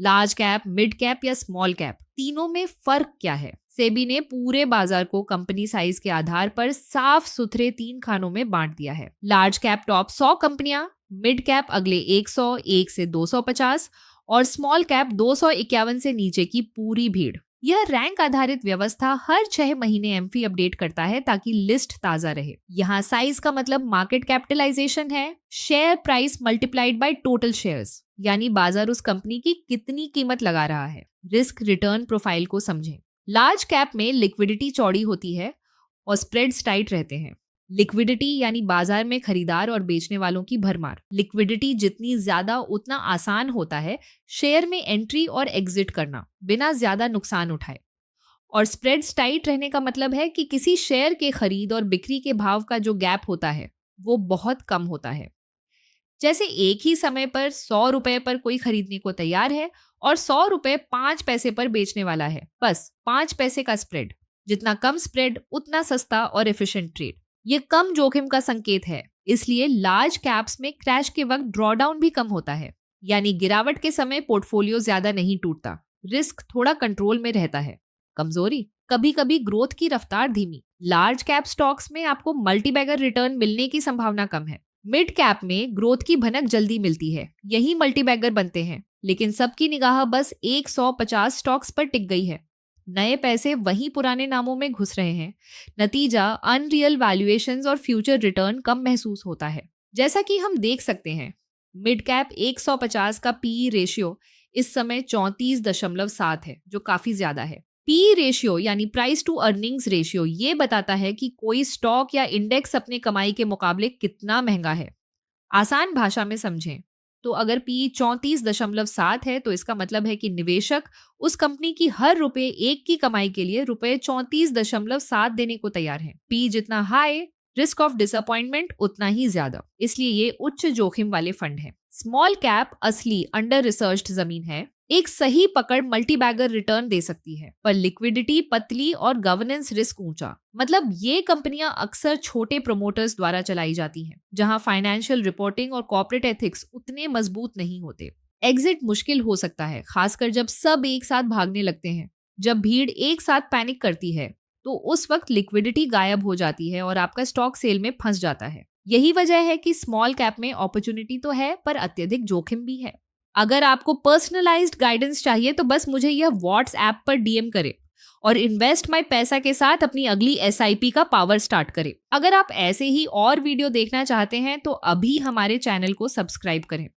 Large cap, mid cap या small cap, तीनों में फर्क क्या है? सेबी ने पूरे बाजार को कंपनी साइज के आधार पर साफ सुथरे 3 खानों में बांट दिया है। लार्ज कैप टॉप 100 कंपनियां, मिड कैप अगले 100, 1 से 250 और स्मॉल कैप 251 से नीचे की पूरी भीड़। यह रैंक आधारित व्यवस्था हर 6 महीने एमफी अपडेट करता है ताकि लिस्ट ताजा रहे। यहाँ साइज का मतलब मार्केट कैपिटलाइजेशन है, share price multiplied by total shares, यानी बाजार उस कंपनी की कितनी कीमत लगा रहा है। रिस्क रिटर्न प्रोफाइल को समझें। लार्ज कैप में लिक्विडिटी चौड़ी होती है और स्प्रेड्स टाइट रहते हैं। लिक्विडिटी यानी बाजार में खरीदार और बेचने वालों की भरमार। लिक्विडिटी जितनी ज्यादा उतना आसान होता है शेयर में एंट्री और एग्जिट करना बिना ज्यादा नुकसान उठाए। और स्प्रेड्स टाइट रहने का मतलब है कि किसी शेयर के खरीद और बिक्री के भाव का जो गैप होता है वो बहुत कम होता है। जैसे एक ही समय पर 100 रुपए पर कोई खरीदने को तैयार है और 100 रुपए 5 पैसे पर बेचने वाला है, बस 5 पैसे का स्प्रेड। जितना कम स्प्रेड उतना सस्ता और एफिशिएंट ट्रेड। ये कम जोखिम का संकेत है, इसलिए लार्ज कैप्स में क्रैश के वक्त ड्रॉडाउन भी कम होता है, यानी गिरावट के समय पोर्टफोलियो ज्यादा नहीं टूटता, रिस्क थोड़ा कंट्रोल में रहता है। कमजोरी, कभी कभी ग्रोथ की रफ्तार धीमी। लार्ज कैप स्टॉक्स में आपको मल्टीबैगर रिटर्न मिलने की संभावना कम है। मिड कैप में ग्रोथ की भनक जल्दी मिलती है, यही मल्टीबैगर बनते हैं, लेकिन सबकी निगाह बस 150 स्टॉक्स पर टिक गई है। नए पैसे वही पुराने नामों में घुस रहे हैं। नतीजा अनरियल वैल्यूएशंस और फ्यूचर रिटर्न कम महसूस होता है। जैसा कि हम देख सकते हैं, मिड कैप 150 का पीई रेशियो इस समय 34.7 है, जो काफी ज्यादा है। पीई रेशियो यानी प्राइस टू अर्निंग्स रेशियो ये बताता है कि कोई स्टॉक या इंडेक्स अपने कमाई के मुकाबले कितना महंगा है। आसान भाषा में समझें तो अगर पी 34.7 है तो इसका मतलब है कि निवेशक उस कंपनी की हर रुपए एक की कमाई के लिए रुपए 34.7 देने को तैयार है। पी जितना हाई, रिस्क ऑफ डिसअपॉइंटमेंट उतना ही ज्यादा, इसलिए ये उच्च जोखिम वाले फंड है। स्मॉल कैप असली अंडर रिसर्च्ड जमीन है। एक सही पकड़ मल्टीबैगर रिटर्न दे सकती है, पर लिक्विडिटी पतली और गवर्नेंस रिस्क ऊंचा। मतलब ये कंपनियां अक्सर छोटे प्रमोटर्स द्वारा चलाई जाती हैं, जहां फाइनेंशियल रिपोर्टिंग और कॉर्पोरेट एथिक्स उतने मजबूत नहीं होते। एग्जिट मुश्किल हो सकता है, खासकर जब सब एक साथ भागने लगते हैं। जब भीड़ एक साथ पैनिक करती है तो उस वक्त लिक्विडिटी गायब हो जाती है और आपका स्टॉक सेल में फंस जाता है। यही वजह है कि स्मॉल कैप में अपॉर्चुनिटी तो है, पर अत्यधिक जोखिम भी है। अगर आपको पर्सनलाइज्ड गाइडेंस चाहिए तो बस मुझे यह व्हाट्सएप पर डीएम करें और इन्वेस्ट माई पैसा के साथ अपनी अगली एसआईपी का पावर स्टार्ट करें। अगर आप ऐसे ही और वीडियो देखना चाहते हैं तो अभी हमारे चैनल को सब्सक्राइब करें।